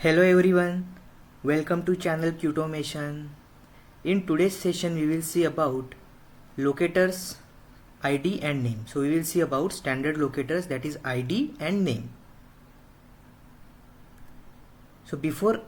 Hello everyone, welcome to channel Qtomation. In today's session we will see about locators, ID and name. So we will see about standard locators, that is ID and name. So before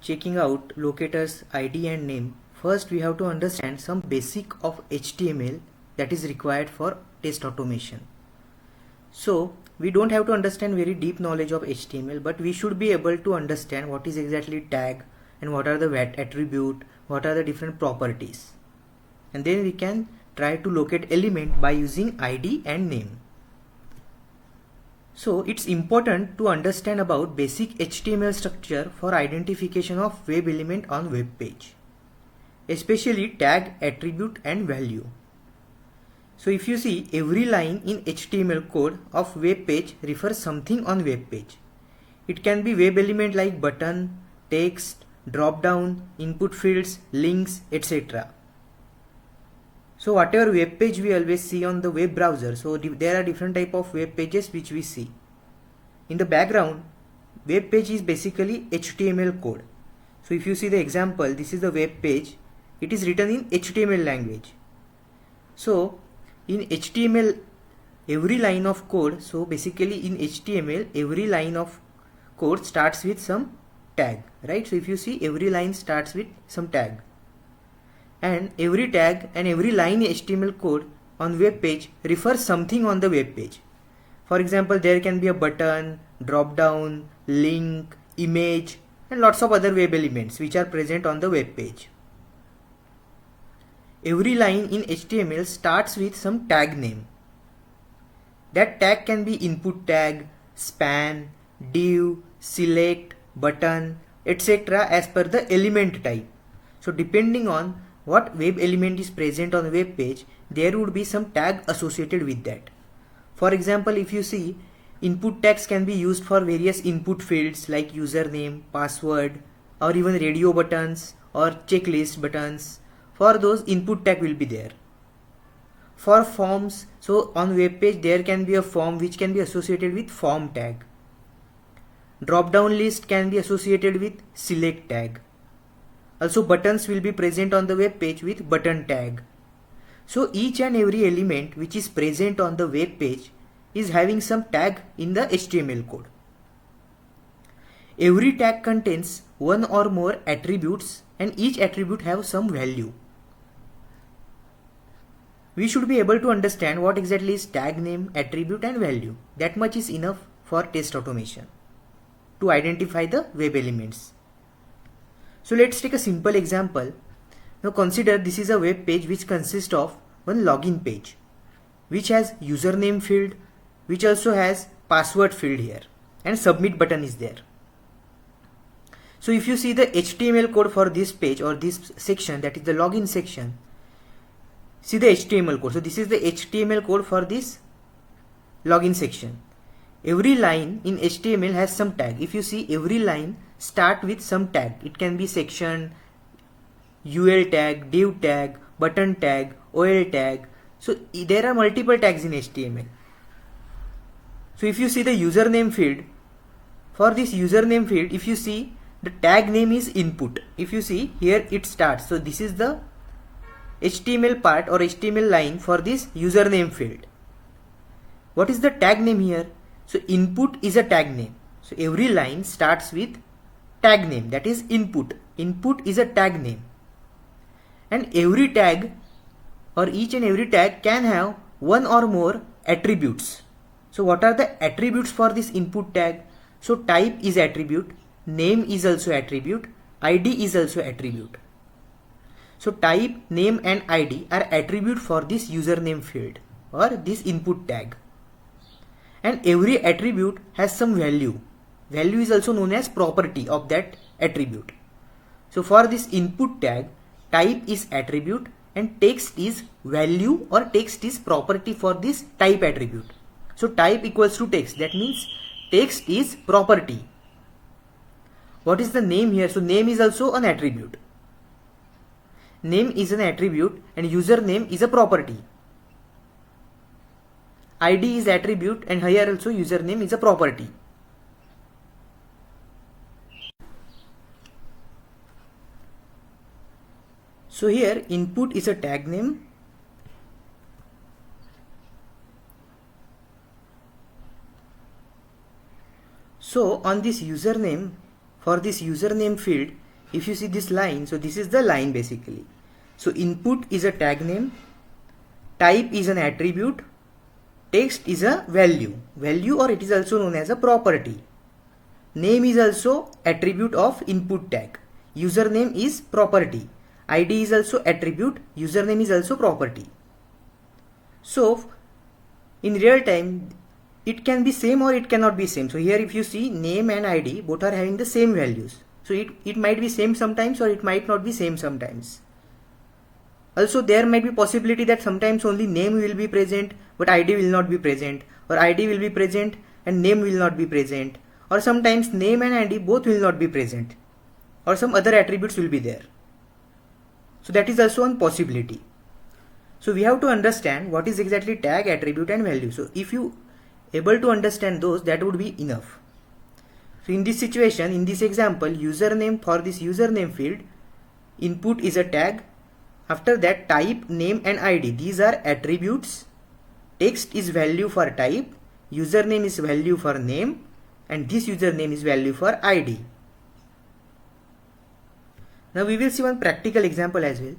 checking out locators, ID and name, first we have to understand some basic of HTML that is required for test automation. So we don't have to understand very deep knowledge of HTML, but we should be able to understand what is exactly tag and what are the attribute, what are the different properties, and then we can try to locate element by using ID and name. So it's important to understand about basic HTML structure for identification of web element on web page, especially tag, attribute and value. So if you see, every line in HTML code of web page refers something on web page. It can be web element like button, text, drop down, input fields, links, etc. So whatever web page we always see on the web browser, so there are different type of web pages which we see. In the background, web page is basically HTML code. So if you see the example, this is the web page. It is written in HTML language. So in HTML, every line of code, so basically in HTML, every line of code starts with some tag, right? So if you see, every line starts with some tag, and every tag and every line in HTML code on web page refers something on the web page. For example, there can be a button, drop down, link, image and lots of other web elements which are present on the web page. Every line in HTML starts with some tag name. That tag can be input tag, span, div, select, button, etc. as per the element type. So depending on what web element is present on the web page, there would be some tag associated with that. For example, if you see, input tags can be used for various input fields like username, password, or even radio buttons or checklist buttons. For those, input tag will be there. For forms, so on web page there can be a form which can be associated with form tag. Drop down list can be associated with select tag. Also buttons will be present on the web page with button tag. So each and every element which is present on the web page is having some tag in the HTML code. Every tag contains one or more attributes and each attribute have some value. We should be able to understand what exactly is tag name, attribute and value. That much is enough for test automation to identify the web elements. So let's take a simple example. Now consider this is a web page which consists of one login page, which has username field, which also has password field here, and submit button is there. So if you see the HTML code for this page or this section, that is the login section, see the HTML code. So this is the HTML code for this login section. Every line in HTML has some tag. If you see, every line start with some tag. It can be section, UL tag, div tag, button tag, OL tag. So there are multiple tags in HTML. So if you see the username field, for this username field, if you see, the tag name is input. If you see here, it starts. So this is the HTML part or HTML line for this username field. What is the tag name here? So input is a tag name. So every line starts with tag name, that is input. Input is a tag name. And every tag or each and every tag can have one or more attributes. So what are the attributes for this input tag? So type is attribute, name is also attribute, ID is also attribute. So type, name and ID are attribute for this username field or this input tag. And every attribute has some value. Value is also known as property of that attribute. So for this input tag, type is attribute and text is value or text is property for this type attribute. So type equals to text, that means text is property. What is the name here? So name is also an attribute. Name is an attribute and username is a property. ID is attribute and here also username is a property. So here input is a tag name. So on this username, for this username field, if you see this line, so this is the line basically. So input is a tag name, type is an attribute, text is a value, or it is also known as a property. Name is also attribute of input tag. Username is property. ID is also attribute. Username is also property. So in real time, it can be same or it cannot be same. So here if you see name and ID both are having the same values. So it might be same sometimes or it might not be same sometimes. Also there might be possibility that sometimes only name will be present but ID will not be present, or ID will be present and name will not be present, or sometimes name and ID both will not be present, or some other attributes will be there. So that is also one possibility. So we have to understand what is exactly tag, attribute and value. So if you able to understand those, that would be enough. So in this situation, in this example, username, for this username field, input is a tag. After that, type, name and ID, these are attributes. Text is value for type, username is value for name, and this username is value for ID. Now we will see one practical example as well.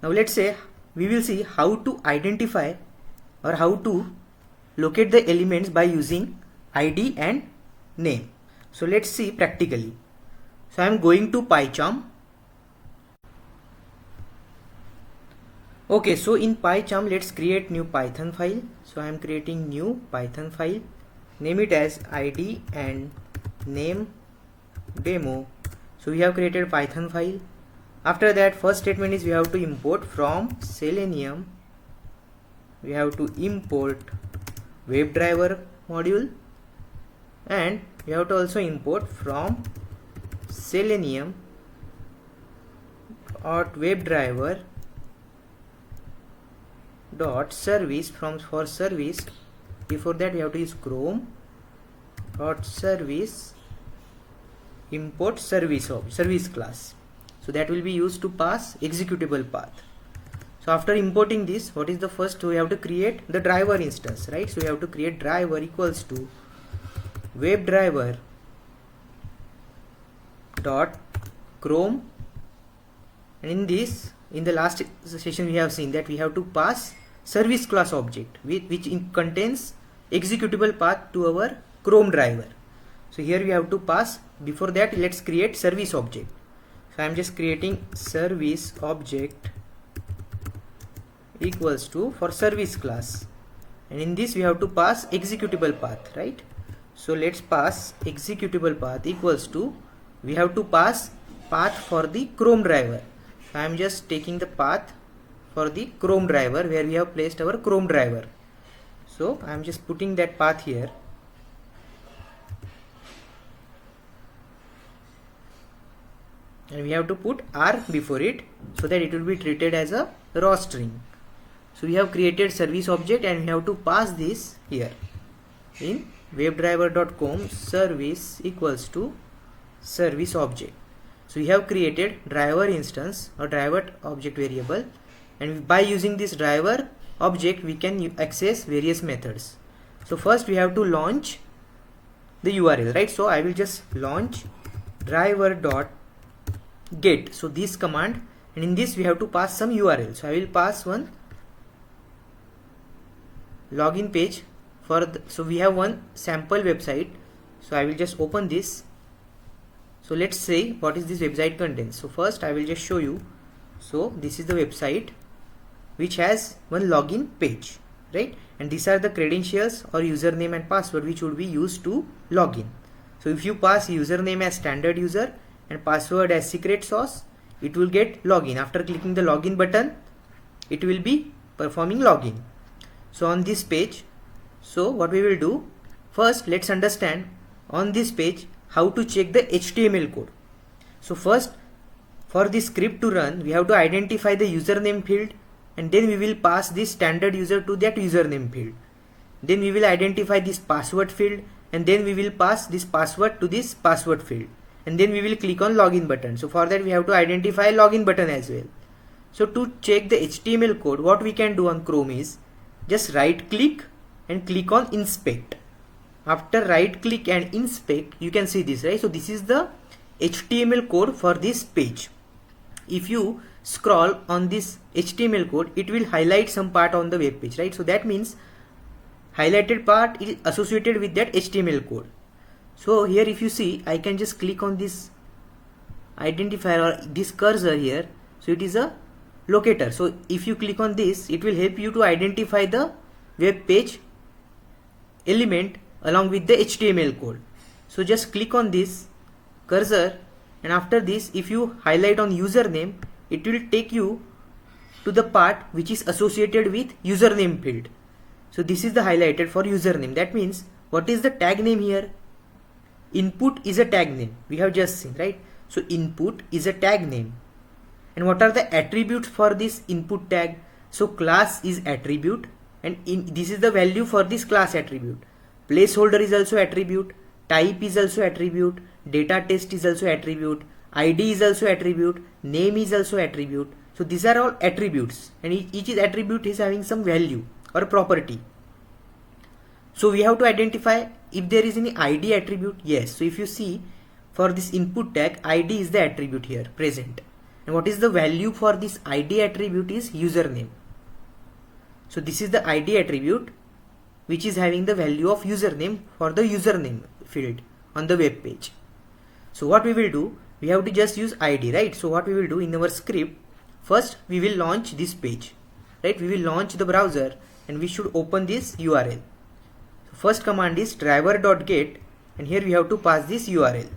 Now let's say we will see how to identify or how to locate the elements by using ID and name. So let's see practically. So I am going to PyCharm. Okay, so in PyCharm, let's create new Python file. So I am creating new Python file. Name it as ID and name demo. So we have created Python file. After that, first statement is we have to import from Selenium. We have to import WebDriver module, and we have to also import from Selenium .WebDriver dot service. For service, before that we have to use Chrome .service import service class. So that will be used to pass executable path. So after importing this, what is the first? We have to create the driver instance, right? So we have to create driver equals to WebDriver dot Chrome, and in the last session we have seen that we have to pass service class object which contains executable path to our Chrome driver. So here we have to pass. Before that, let's create service object. So I am just creating service object equals to for service class, and in this we have to pass executable path, right? So let's pass executable path equals to, we have to pass path for the Chrome driver. So I am just taking the path for the Chrome driver where we have placed our Chrome driver. So I am just putting that path here. And we have to put R before it so that it will be treated as a raw string. So we have created service object and we have to pass this here in webdriver.com service equals to service object. So we have created driver instance or driver object variable, and by using this driver object we can access various methods. So first we have to launch the URL, right? So I will just launch driver.get. So this command, and in this we have to pass some URL. So I will pass one login page for so we have one sample website. So I will just open this. So let's say what is this website contains. So first I will just show you. So this is the website which has one login page, right? And these are the credentials or username and password which would be used to login. So if you pass username as standard user and password as secret sauce, it will get login. After clicking the login button, it will be performing login. So on this page, so what we will do, first let's understand on this page how to check the HTML code. So first, for this script to run, we have to identify the username field, and then we will pass this standard user to that username field. Then we will identify this password field, and then we will pass this password to this password field, and then we will click on login button. So for that we have to identify login button as well. So to check the HTML code, what we can do on Chrome is just right click and click on inspect. After right click and inspect, you can see this, right? So this is the HTML code for this page. If you scroll on this HTML code, it will highlight some part on the web page, right? So that means highlighted part is associated with that HTML code. So here if you see, I can just click on this identifier or this cursor here. So it is a locator. So if you click on this, it will help you to identify the web page element along with the HTML code. So just click on this cursor, and after this, if you highlight on username, it will take you to the part which is associated with username field. So this is the highlighted for username. That means what is the tag name here? Input is a tag name. We have just seen, right? So input is a tag name. And what are the attributes for this input tag? So class is attribute, and this is the value for this class attribute. Placeholder is also attribute. Type is also attribute. Data test is also attribute. ID is also attribute. Name is also attribute. So these are all attributes, and each attribute is having some value or property. So we have to identify if there is any ID attribute. Yes. So if you see for this input tag, ID is the attribute here present. And what is the value for this ID attribute is username. So this is the ID attribute which is having the value of username for the username field on the web page. So what we will do, we have to just use ID, right? So what we will do in our script, first we will launch this page, right? We will launch the browser and we should open this URL. So first command is driver.get, and here we have to pass this URL.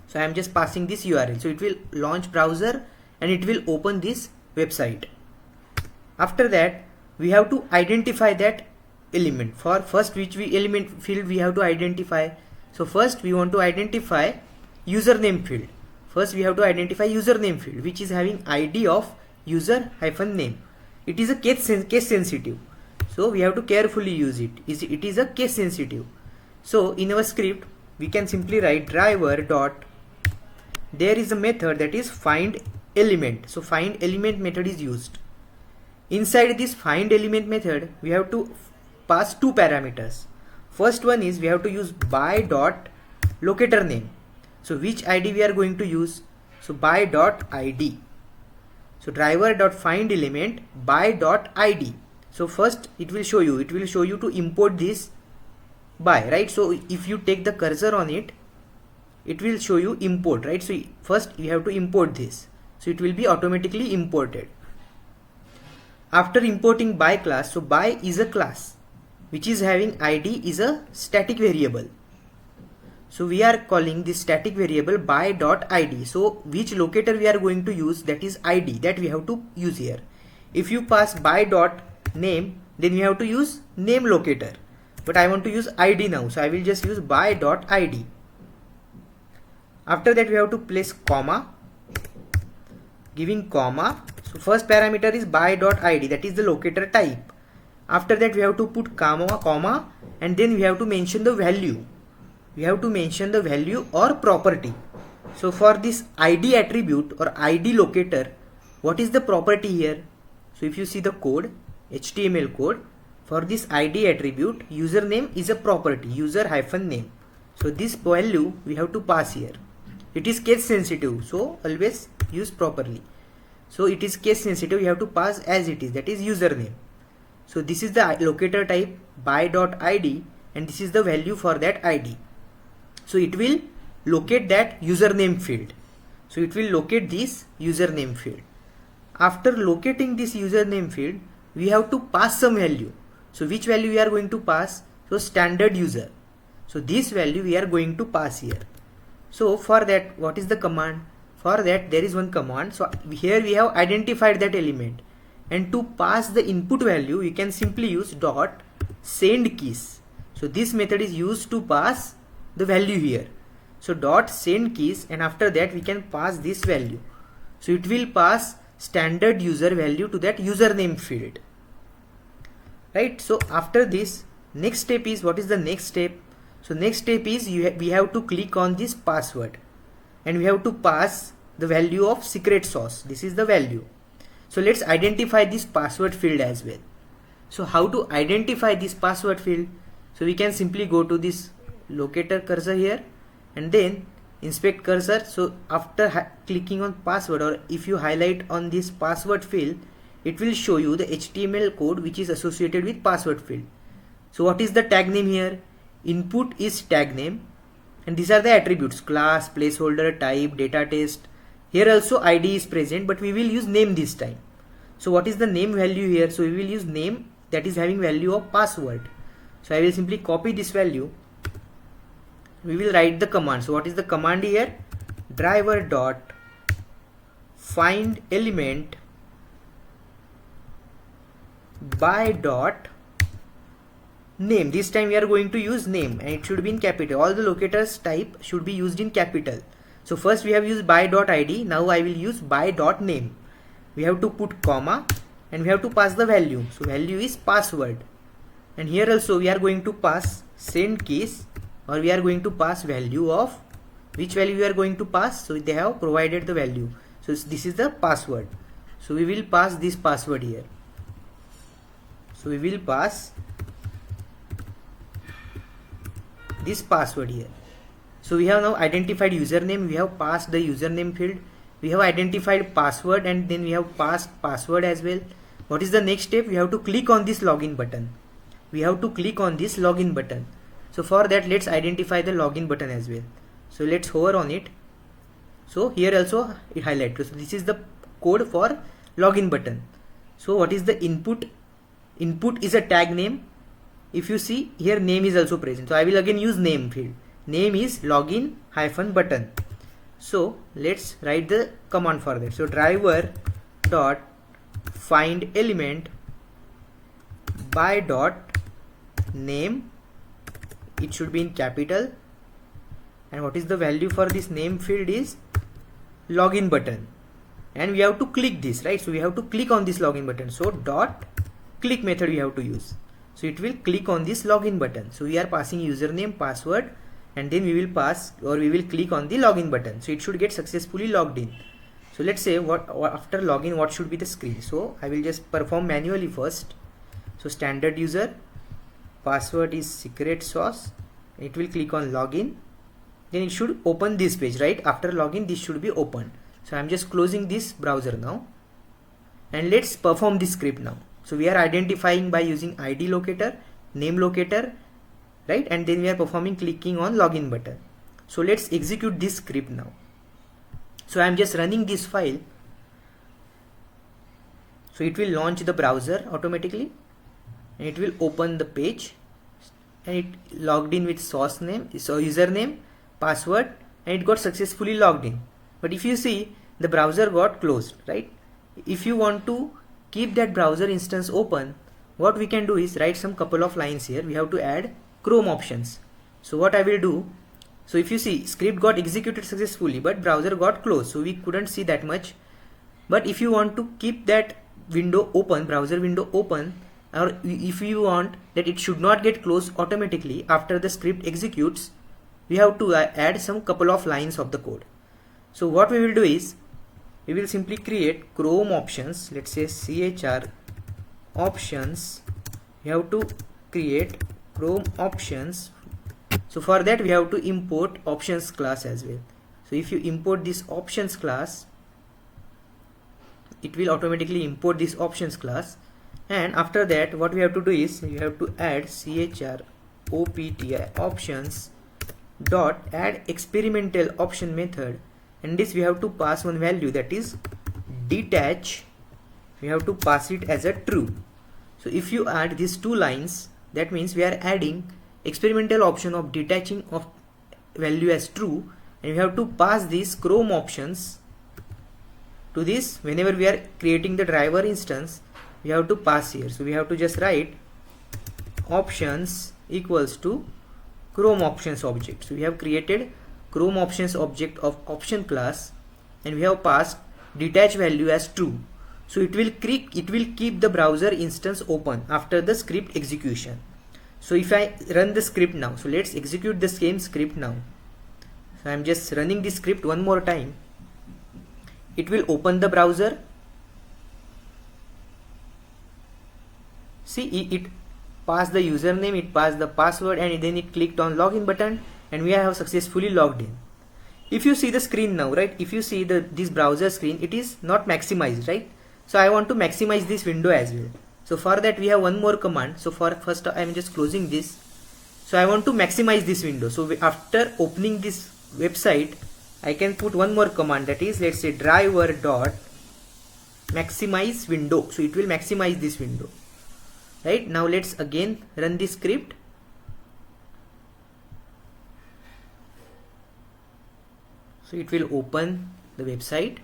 So I am just passing this URL. So it will launch browser and it will open this website. After that, we have to identify that element. For first, which element field we have to identify. So first we want to identify username field. First we have to identify username field, which is having ID of user-name. It is a case sensitive. So we have to carefully use it. It is a case sensitive. So in our script, we can simply write driver dot. There is a method that is find element. So find element method is used. Inside this find element method, we have to pass two parameters. First one is we have to use by dot locator name. So which ID we are going to use? So by dot ID. So driver dot find element by dot ID. So first it will show you to import this by, right? So if you take the cursor on it, it will show you import, right? So first you have to import this. So it will be automatically imported. After importing by class, so by is a class which is having ID is a static variable. So we are calling this static variable by dot ID. So which locator we are going to use, that is ID, that we have to use here. If you pass by dot name, then we have to use name locator. But I want to use ID now, so I will just use by dot ID. After that we have to place comma, giving comma. So first parameter is by dot ID, that is the locator type. After that we have to put comma, and then we have to mention the value. We have to mention the value or property. So for this ID attribute or ID locator, what is the property here? So if you see the code, HTML code, for this ID attribute, username is a property, user-name. So this value we have to pass here. It is case sensitive, so always use properly. So it is case sensitive, you have to pass as it is, that is username. So this is the locator type by.id, and this is the value for that ID. So it will locate that username field. So it will locate this username field. After locating this username field, we have to pass some value. So which value we are going to pass? So standard user. So this value we are going to pass here. So for that, what is the command? For that there is one command. So here we have identified that element, and to pass the input value you can simply use dot send keys. So this method is used to pass the value here. So dot send keys, and after that we can pass this value. So it will pass standard user value to that username field, right? So after this, next step is, what is the next step? So next step is we have to click on this password, and we have to pass the value of secret sauce. This is the value. So let's identify this password field as well. So how to identify this password field? So we can simply go to this locator cursor here and then inspect cursor. So after clicking on password, or if you highlight on this password field, it will show you the HTML code which is associated with password field. So what is the tag name here? Input is tag name, and these are the attributes: class, placeholder, type, data test. Here also ID is present, but we will use name this time. So what is the name value here? So we will use name that is having value of password. So I will simply copy this value. We will write the command. So what is the command here? Driver dot find element by dot name. This time we are going to use name, and it should be in capital. All the locators type should be used in capital. So first we have used by dot id. Now I will use by dot name. We have to put comma and we have to pass the value. So value is password, and here also we are going to pass send keys, or we are going to pass value of which value we are going to pass. So they have provided the value. So this is the password. So we will pass this password here. So we will pass this password here. So we have now identified username, we have passed the username field, we have identified password, and then we have passed password as well. What is the next step? We have to click on this login button. We have to click on this login button. So for that, let's identify the login button as well. So let's hover on it. So here also it highlighted. So this is the code for login button. So what is the input? Input is a tag name. If you see here, name is also present. So I will again use name field. Name is login hyphen button. So let's write the command for that. So driver dot find element by dot name. It should be in capital. And what is the value for this name field is login button. And we have to click this, right? So we have to click on this login button. So dot click method we have to use. So it will click on this login button. So we are passing username, password, and then we will pass, or we will click on the login button. So it should get successfully logged in. So let's say what after login, what should be the screen. So I will just perform manually first. So standard user, password is secret sauce. It will click on login. Then it should open this page, right? After login, this should be open. So I'm just closing this browser now. And let's perform this script now. So we are identifying by using ID locator, name locator, right? And then we are performing clicking on login button. So let's execute this script now. So I'm just running this file. So it will launch the browser automatically, and it will open the page, and it logged in with source name, so username, password, and it got successfully logged in. But if you see, the browser got closed, right? If you want to keep that browser instance open, what we can do is write some couple of lines here. We have to add Chrome options. So what I will do, so if you see, script got executed successfully, but browser got closed, so we couldn't see that much. But if you want to keep that window open, browser window open, or if you want that it should not get closed automatically after the script executes, we have to add some couple of lines of the code. So what we will do is, we will simply create Chrome options. Let's say chr options. We have to create Chrome options. So for that we have to import options class as well. So if you import this options class, it will automatically import this options class. And after that, what we have to do is, you have to add chr opti options dot add experimental option method. And this we have to pass one value, that is detach. We have to pass it as a true. So if you add these two lines, that means we are adding experimental option of detaching of value as true, and we have to pass these Chrome options to this. Whenever we are creating the driver instance, we have to pass here. So we have to just write options equals to Chrome options object. So we have created Chrome options object of option class, and we have passed detach value as true. So it will keep the browser instance open after the script execution. So if I run the script now, so let's execute the same script now. So I'm just running this script one more time. It will open the browser, See, it passed the username, it passed the password, and then it clicked on login button, and we have successfully logged in. If you see the screen now, right, if you see this browser screen, it is not maximized, right? So I want to maximize this window as well. So for that we have one more command. So for first I am just closing this. So I want to maximize this window. So after opening this website, I can put one more command, that is, let's say driver dot maximize window. So it will maximize this window. Right, now let's again run this script. So it will open the website,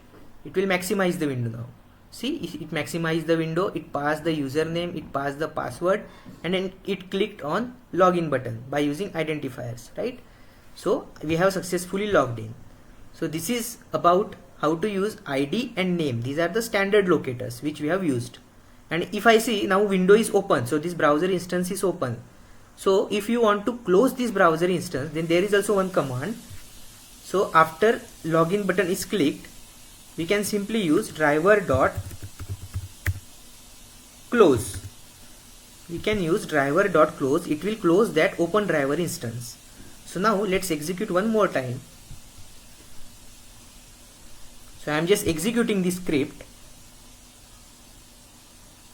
it will maximize the window now. See, it maximized the window, it passed the username, it passed the password, and then it clicked on login button by using identifiers, right? So we have successfully logged in. So this is about how to use ID and name. These are the standard locators which we have used. And if I see now window is open, so this browser instance is open. So if you want to close this browser instance, then there is also one command. So after login button is clicked, we can simply use driver dot close. We can use driver dot close. It will close that open driver instance. So now let's execute one more time. So I am just executing this script.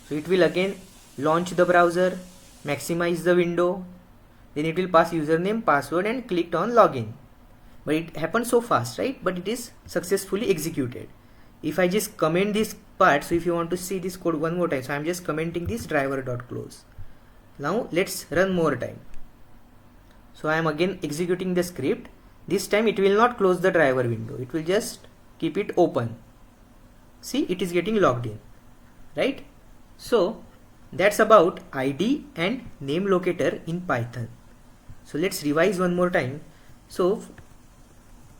So it will again launch the browser, maximize the window, then it will pass username, password, and clicked on login. But it happened so fast, right? But it is successfully executed. If I just comment this part, so if you want to see this code one more time, so I am just commenting this driver.close. Now let's run more time. So I am again executing the script. This time it will not close the driver window. It will just keep it open. See, it is getting logged in, right? So that's about ID and name locator in Python. So let's revise one more time. So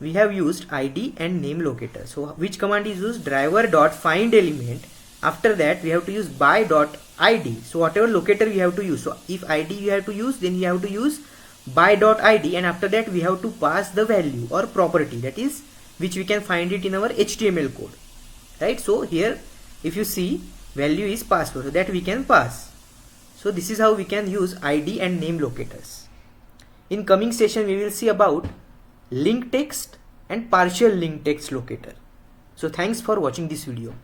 we have used ID and name locator. So which command is used? Driver dot find element. After that we have to use by dot ID. So whatever locator we have to use. So if ID you have to use, then you have to use by dot ID, and after that we have to pass the value or property, that is, which we can find it in our HTML code, right? So here if you see, value is password, so that we can pass. So this is how we can use ID and name locators. In coming session we will see about link text and partial link text locator. So thanks for watching this video.